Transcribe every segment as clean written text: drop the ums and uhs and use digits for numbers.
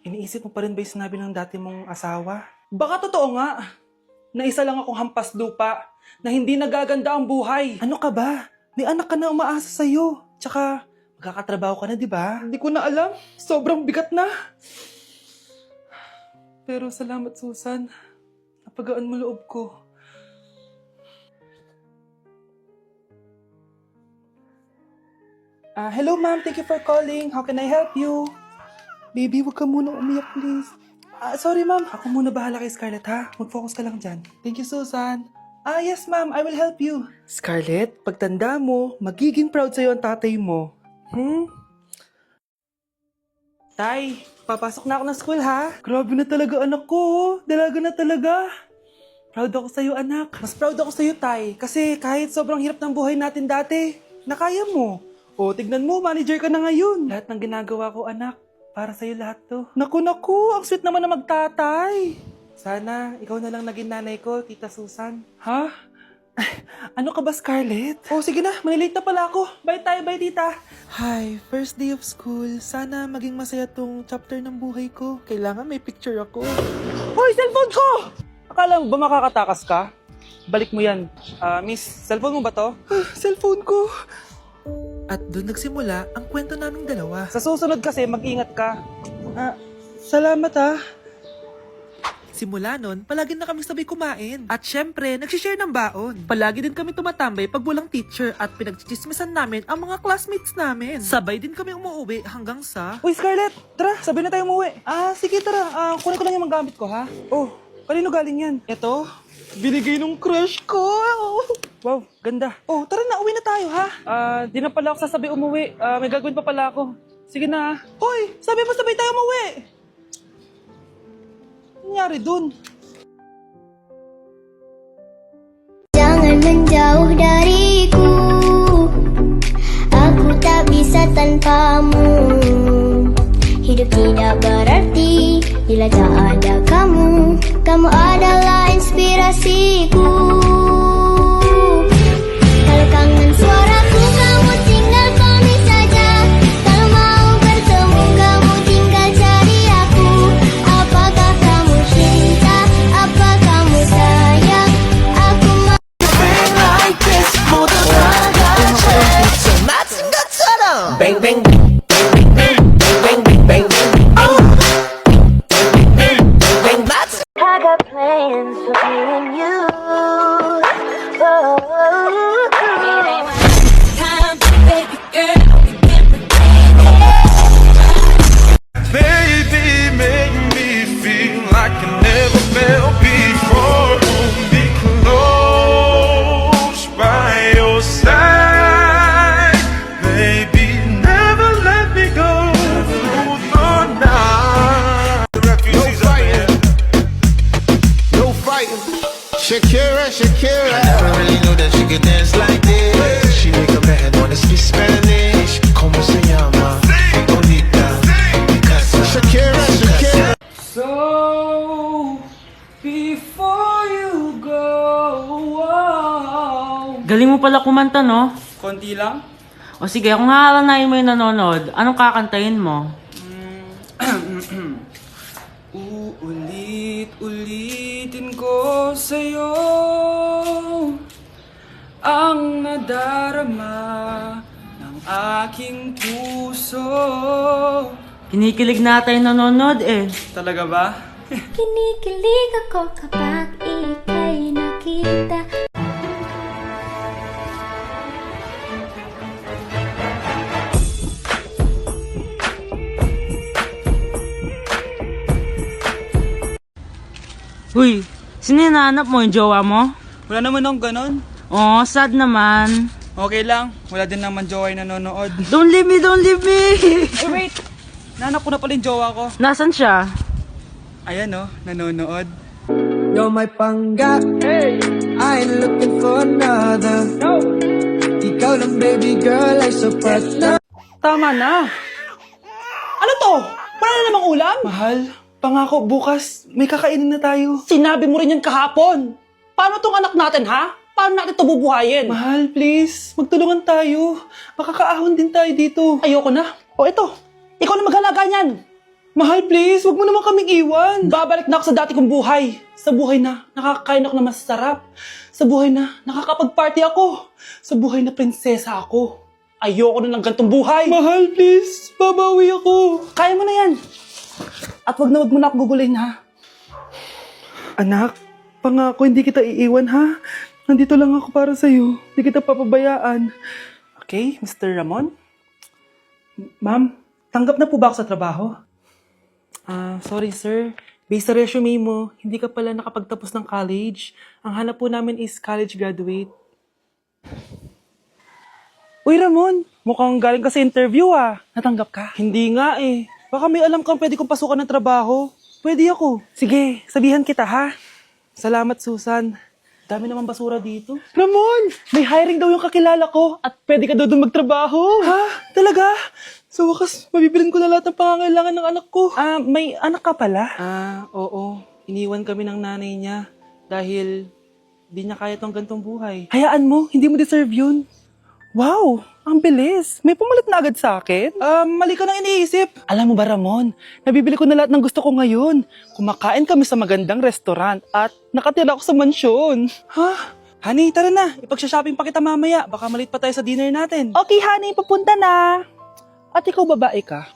Iniisip mo pa rin ba yung sinabi ng dati mong asawa? Baka totoo nga, na isa lang akong hampas lupa, na hindi nagaganda ang buhay. Ano ka ba? May anak ka na umaasa sa'yo. Tsaka, magkakatrabaho ka na, di ba? Hindi ko na alam. Sobrang bigat na. Pero salamat, Susan. Napagaan mo loob ko. Hello, ma'am. Thank you for calling. How can I help you? Baby, huwag ka muna umiyak, please. Sorry, ma'am. Ako muna bahala kay Scarlett, ha? Mag-focus ka lang dyan. Thank you, Susan. Yes, ma'am. I will help you. Scarlett, pagtanda mo, magiging proud sa'yo ang tatay mo. Tay, papasok na ako ng school, ha? Grabe na talaga, anak ko. Dalaga na talaga. Proud ako sa'yo, anak. Mas proud ako sa'yo, Tay. Kasi kahit sobrang hirap ng buhay natin dati, nakaya mo. Tignan mo, manager ka na ngayon. Lahat ng ginagawa ko, anak, para sa'yo lahat to. Naku, ang sweet naman na magtatay. Sana, ikaw na lang naging nanay ko, Tita Susan. Ha? Ano ka ba, Scarlett? Sige na, manilate na pala ako. Bye tayo, bye, Tita. Hi, first day of school. Sana maging masaya tong chapter ng buhay ko. Kailangan may picture ako. Hoy, cellphone ko! Akala mo ba makakatakas ka? Balik mo yan. Miss, cellphone mo ba to? Cellphone ko. At doon nagsimula ang kwento naming dalawa. Sa susunod kasi, mag-ingat ka. Salamat Simula nun, palagi na kami sabay kumain. At syempre, nagsishare ng baon. Palagi din kami tumatambay pag walang teacher at pinagchichismisan namin ang mga classmates namin. Sabay din kami umuwi hanggang sa... Uy, Scarlett! Tara, sabay na tayo umuwi. Sige, tara. Kunin ko lang yung mga gamit ko, ha? Kanino galing yan? Ito, binigay nung crush ko. Wow, ganda. Tara na, uwi na tayo, ha? Di na pala ako sasabi umuwi. May gagawin pa pala ako. Sige na. Hoy, sabi mo sabay tayo umuwi. Ano nangyari dun? Jangan menjauh dariku, aku tak bisa tanpamu. Hidup tidak berarti bila tak ada kamu. Kamu adalah inspirasiku. Kalau kangen suaraku, kamu tinggal komen saja. Kalau mau bertemu, kamu tinggal cari aku. Apakah kamu cinta? Apa kamu sayang? Aku mau like this 모두 다 같이 저 맞은 것처럼 Bang bang bang bang bang bang bang bang bang bang. I got plans for me and you. Time, baby girl. Baby, make me feel like I never felt before. Be close by your side, baby. Never let me go through the night. The refugees no fighting, no fighting. Shakira, Shakira. I never really knew that she could dance like this. She make a man wanna speak Spanish. Como se llama? Bonita. Shakira, Shakira. So, before you go, Galing mo pala kumanta, no? konti lang. O sige, kung hahalanayin mo yung nanonood, anong kakantahin mo? Uulit-ulitin ko sa'yo ang nadarama ng aking puso. Kinikilig na tayo nanonood eh. Talaga ba? kinikilig ako kapag ika'y nakita. Uy, sino hinahanap mo? Yung jowa mo? Wala naman akong ganon. Oh, sad naman. Okay lang. Wala din naman jowa yung nanonood. Don't leave me, don't leave me! Ay, wait! Nahanap ko na pala yung jowa ko. Nasaan siya? Ayan nanonood. You're my pangga, hey. I ain't looking for another. No. Ikaw lang baby girl ay sapat na. Tama na! Ano to? Wala na namang ulam? Mahal, pangako bukas may kakainin na tayo. Sinabi mo rin yan kahapon. Paano tong anak natin, ha? Paano natin ito bubuhayin? Mahal, please. Magtulungan tayo. Makakaahon din tayo dito. Ayoko na. Ito. Ikaw na maghalaga niyan. Mahal, please, wag mo naman kaming iwan. Babalik na ako sa dati kong buhay. Sa buhay na nakakakain ako na masarap. Sa buhay na nakakapag-party ako. Sa buhay na prinsesa ako. Ayoko na ng gantong buhay. Mahal, please, babawi ako. Kaya mo na yan. At wag mo na ako gugulin, ha? Anak, pangako hindi kita iiwan, ha? Nandito lang ako para sa'yo. Hindi kita papabayaan. Okay, Mr. Ramon? Ma'am, tanggap na po ba ako sa trabaho? Sorry sir. Based sa resume mo, hindi ka pala nakapagtapos ng college. Ang hanap po namin is college graduate. Uy Ramon, mukhang galing ka sa interview Natanggap ka? Hindi nga eh. Baka may alam kang pwede kong pasukan ng trabaho. Pwede ako. Sige, sabihan kita ha. Salamat Susan. Dami naman basura dito. Ramon, may hiring daw yung kakilala ko at pwede ka daw doon magtrabaho. Ha? Talaga? Sa wakas, mabibilin ko na lahat ng pangangailangan ng anak ko. May anak ka pala? Oo. Iniwan kami ng nanay niya dahil di niya kaya tong gantong buhay. Hayaan mo, hindi mo deserve yun. Wow, ang bilis. May pumalit na agad sa akin? Mali ka nang iniisip. Alam mo ba Ramon, nabibili ko na lahat ng gusto ko ngayon. Kumakain kami sa magandang restaurant at nakatira ako sa mansyon. Ha? Honey, tara na. Ipag-shopping pa kita mamaya. Baka malit pa tayo sa dinner natin. Okay, honey, papunta na. At ikaw babae ka,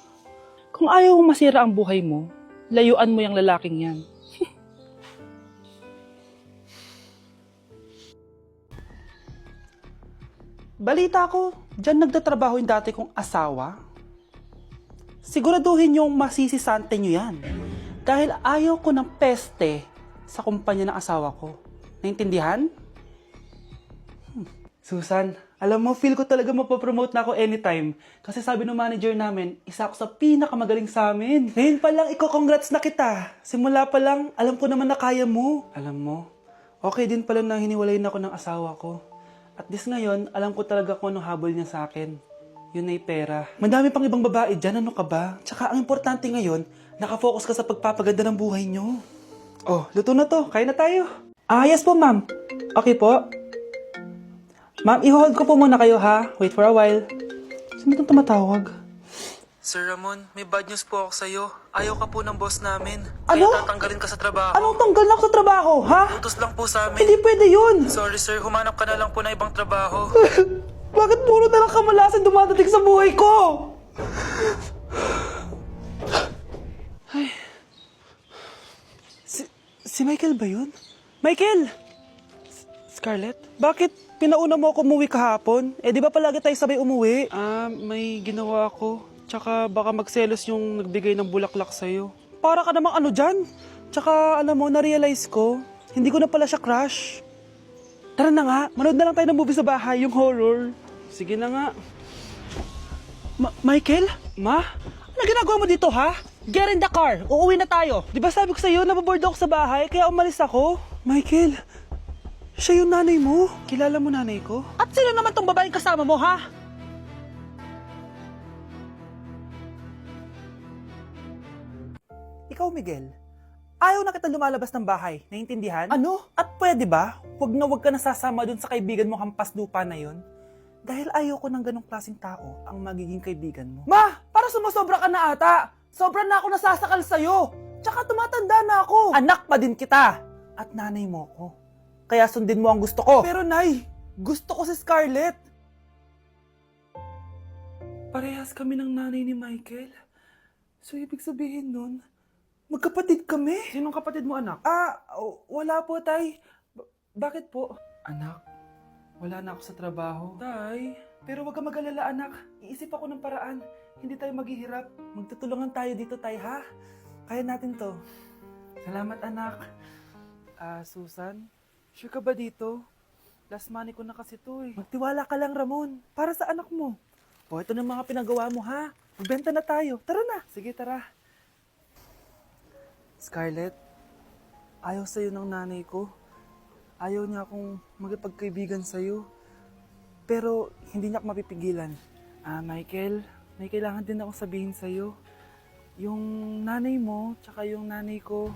kung ayaw mong masira ang buhay mo, layuan mo yung lalaking yan. Balita ko, dyan nagtatrabaho yung dati kong asawa. Siguraduhin yung masisisante nyo yan. Dahil ayaw ko ng peste sa kumpanya ng asawa ko. Naintindihan? Susan, alam mo, feel ko talaga mapopromote na ako anytime. Kasi sabi ng manager namin, isa ako sa pinakamagaling sa amin. Ngayon pa lang, congrats na kita. Simula pa lang, alam ko naman na kaya mo. Alam mo, okay din pala na hiniwalayin ako ng asawa ko. At this ngayon, alam ko talaga kung anong habol niya sa akin. Yun ay pera. Madami pang ibang babae dyan, ano ka ba? Tsaka ang importante ngayon, nakafocus ka sa pagpapaganda ng buhay nyo. Oh, luto na to. Kaya na tayo. Yes po, ma'am. Okay po. Ma'am, i-hold ko po muna kayo ha. Wait for a while. Sino itong tumatawag? Sir Ramon, may bad news po ako sa'yo. Ayaw ka po ng boss namin. Ano? Kaya tatanggalin ka sa trabaho. Anong tanggal na ako sa trabaho, ha? Utos lang po sa amin. Hindi pwede yun. Sorry sir, humanap ka na lang po na ibang trabaho. Bakit puro na lang kamalasan dumadating sa buhay ko? Ay. Si Michael ba yun? Michael! Scarlett? Bakit pinauna mo ako umuwi kahapon? Di ba palagi tayo sabay umuwi? May ginawa ako. Tsaka baka magselos yung nagbigay ng bulaklak sa'yo. Para ka namang ano dyan? Tsaka alam mo, na-realize ko, hindi ko na pala siya crush. Tara na nga, manood na lang tayo ng movie sa bahay, yung horror. Sige na nga. Michael? Ma? Ano ginagawa mo dito, ha? Get in the car, uuwi na tayo. Di ba sabi ko sa'yo, nababoard ako sa bahay, kaya umalis ako? Michael, siya yung nanay mo. Kilala mo nanay ko? At sino naman tong babaeng kasama mo, ha? Ikaw, Miguel, ayaw na kita lumalabas ng bahay, naiintindihan? Ano? At pwede ba? Huwag ka nasasama dun sa kaibigan mo hampas lupa na yon. Dahil ayaw ko ng ganong klaseng tao ang magiging kaibigan mo. Ma! Para sumusobra ka na ata! Sobra na ako nasasakal sa'yo! Tsaka tumatanda na ako! Anak pa din kita! At nanay mo ko. Kaya sundin mo ang gusto ko. Pero Nay, gusto ko si Scarlett. Parehas kami ng nanay ni Michael. So ibig sabihin nun, magkapatid kami? Sinong kapatid mo, anak? Wala po, Tay. Bakit po? Anak, wala na ako sa trabaho. Tay, pero wag ka mag-alala, anak. Iisip ako ng paraan. Hindi tayo maghihirap. Magtutulungan tayo dito, Tay, ha? Kaya natin to. Salamat, anak. Susan, sure ka ba dito? Last money ko na kasi to eh. Magtiwala ka lang, Ramon. Para sa anak mo. O, ito na mga pinagawa mo, ha? Magbenta na tayo. Tara na. Sige, tara. Scarlett, ayaw sa'yo ng nanay ko. Ayaw niya akong magipagkaibigan sa'yo. Pero hindi niya ako mapipigilan. Michael, may kailangan din akong sabihin sa'yo. Yung nanay mo, tsaka yung nanay ko.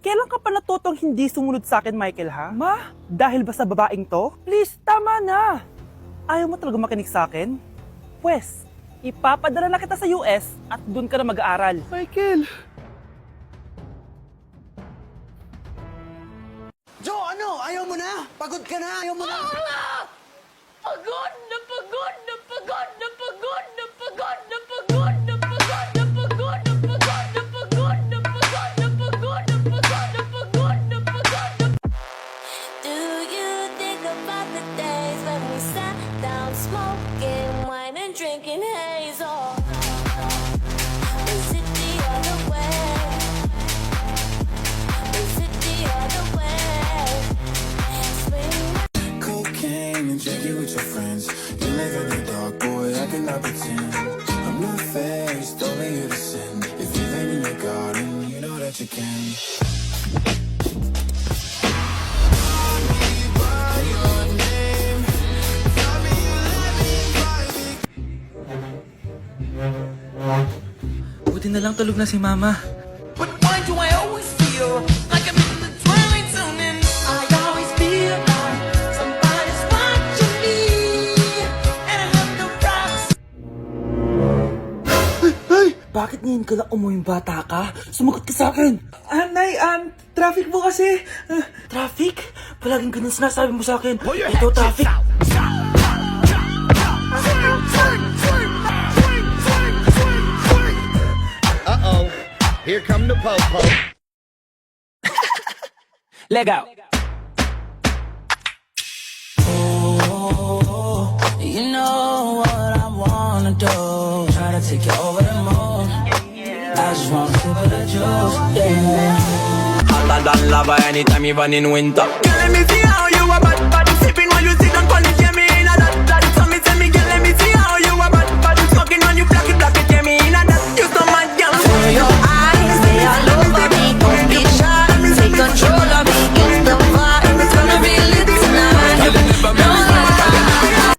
Kailan ka pa natutong hindi sumunod sa akin, Michael, ha? Ma, dahil ba sa babaeng to? Please, tama na! Ayaw mo talaga makinig sa akin? Pwes, Ipapadala na kita sa US at doon ka na mag-aaral. Michael! Joe, ano? Ayaw mo na? Pagod ka na? Ayaw mo na? Pagod na pagod na pagod na pagod na pagod na pagod na pagod na pagod na pagod na pagod na pagod na pagod na pagod na pagod na pagod na. Do you think about the days when we sat down smoking wine and drinking hazel? Is it the other way? Is it the other way? Swing Cocaine and drinking with your friends. You live in the dark, boy, I cannot pretend. I'm not faced, only here to sin. If you've in your garden, you know that you can. Buti na lang tulog na si Mama. But why do I always feel like I'm in the twilight zone and I always feel like somebody's watching me and I have no promise. Bakit ngayon ka lang umuwi bata ka? Sumagot ka sa akin. Nay, traffic mo kasi. Traffic? Palaging ganun sinasabi mo sa akin. Ito, traffic. Uh-oh, here come the po-po. Leg out. You know what I wanna do. Try to take you over the moon. I just wanna sip of the juice, yeah. Hotter than lava anytime even in winter. Girl, let me see how you a bad body sipping while you sit on polish. Yeah, me in a that. So me say me, girl, let me see how you a bad body smoking when you black it. Yeah, me in a that. You so mad, girl. Turn your eyes, they all over me. Don't be shy, take control of me. Get the vibe, it's gonna be lit tonight. No lie.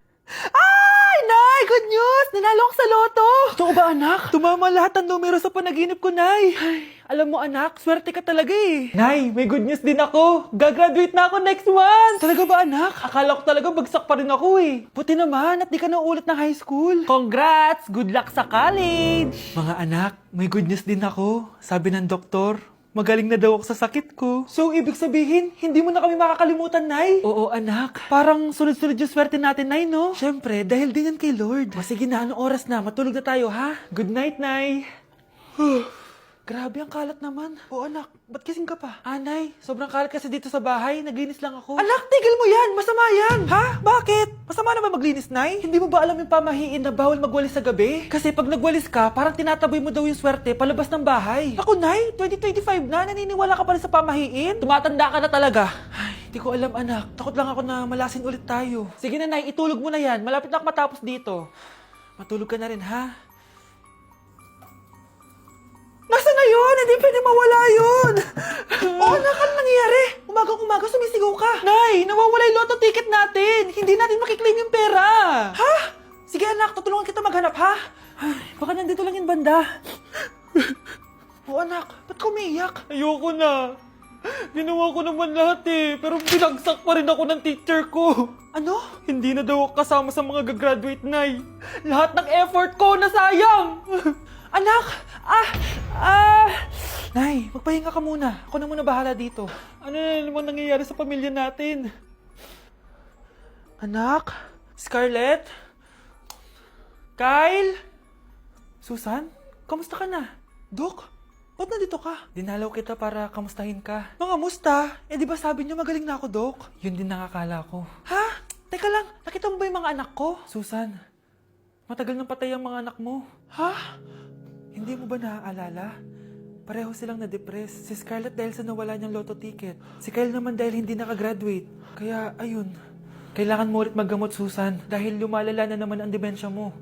Ay, Nay! Good news! Nanalo ako sa loto! Totoo ba, anak? Tumama lahat ng numero sa panaginip ko, Nay. Ay, alam mo, anak, swerte ka talaga eh. Nay, may good news din ako. Gagraduate na ako next month. Talaga ba, anak? Akala ko talaga bagsak pa rin ako eh. Buti naman at di ka na ulit ng high school. Congrats! Good luck sa college! Mga anak, may good news din ako. Sabi ng doktor, magaling na daw ako sa sakit ko. So, ibig sabihin, hindi mo na kami makakalimutan, Nay? Oo, anak. Parang sunod-sunod yung swerte natin, Nay, no? Siyempre, dahil din yan kay Lord. O sige na, anong oras na? Matulog na tayo, ha? Good night, Nay. Grabe, ang kalat naman. O anak, ba't kising ka pa? Nay, sobrang kalat kasi dito sa bahay. Naglinis lang ako. Anak, tigil mo yan! Masama yan! Ha? Bakit? Masama na ba maglinis, Nay? Hindi mo ba alam yung pamahiin na bawal magwalis sa gabi? Kasi pag nagwalis ka, parang tinataboy mo daw yung swerte palabas ng bahay. Ako, Nay, 2025 na, naniniwala ka pa rin sa pamahiin? Tumatanda ka na talaga. Ay, hindi ko alam, anak. Takot lang ako na malasin ulit tayo. Sige na, Nay, itulog mo na yan. Malapit na ako matapos dito. Matulog ka na rin, ha? Nasaan na yun? Hindi pwede mawala yun. Anak, ano nangyayari? Umagang-umaga sumisigaw ka. Nay, nawawala yung lotto ticket natin. Hindi natin makiklaim yung pera. Ha? Sige anak, tutulungan kita maghanap, ha? Ay, baka nandito lang yung banda. Anak, ba't ka umiiyak? Ayoko na. Ginawa ko naman lahat eh, pero binagsak pa rin ako ng teacher ko. Ano? Hindi na daw ako kasama sa mga gagraduate, Nay. Lahat ng effort ko nasayang. Anak! Nay, magpahinga ka muna. Ako na muna bahala dito. Ano na naman nangyayari sa pamilya natin? Anak? Scarlett? Kyle? Susan? Kamusta ka na? Dok? Ba't nandito ka? Dinalaw kita para kamustahin ka. Mga musta? Eh di ba sabi niyo magaling na ako, Dok? Yun din nakakala ko. Ha? Teka lang, nakita mo ba yung mga anak ko? Susan, matagal nang patay ang mga anak mo. Ha? Hindi mo ba naaalala? Pareho silang na-depress. Si Scarlett dahil sa nawala niyang lotto ticket. Si Kyle naman dahil hindi nakagraduate. Kaya, ayun. Kailangan mo ulit maggamot, Susan. Dahil lumalala na naman ang demensya mo.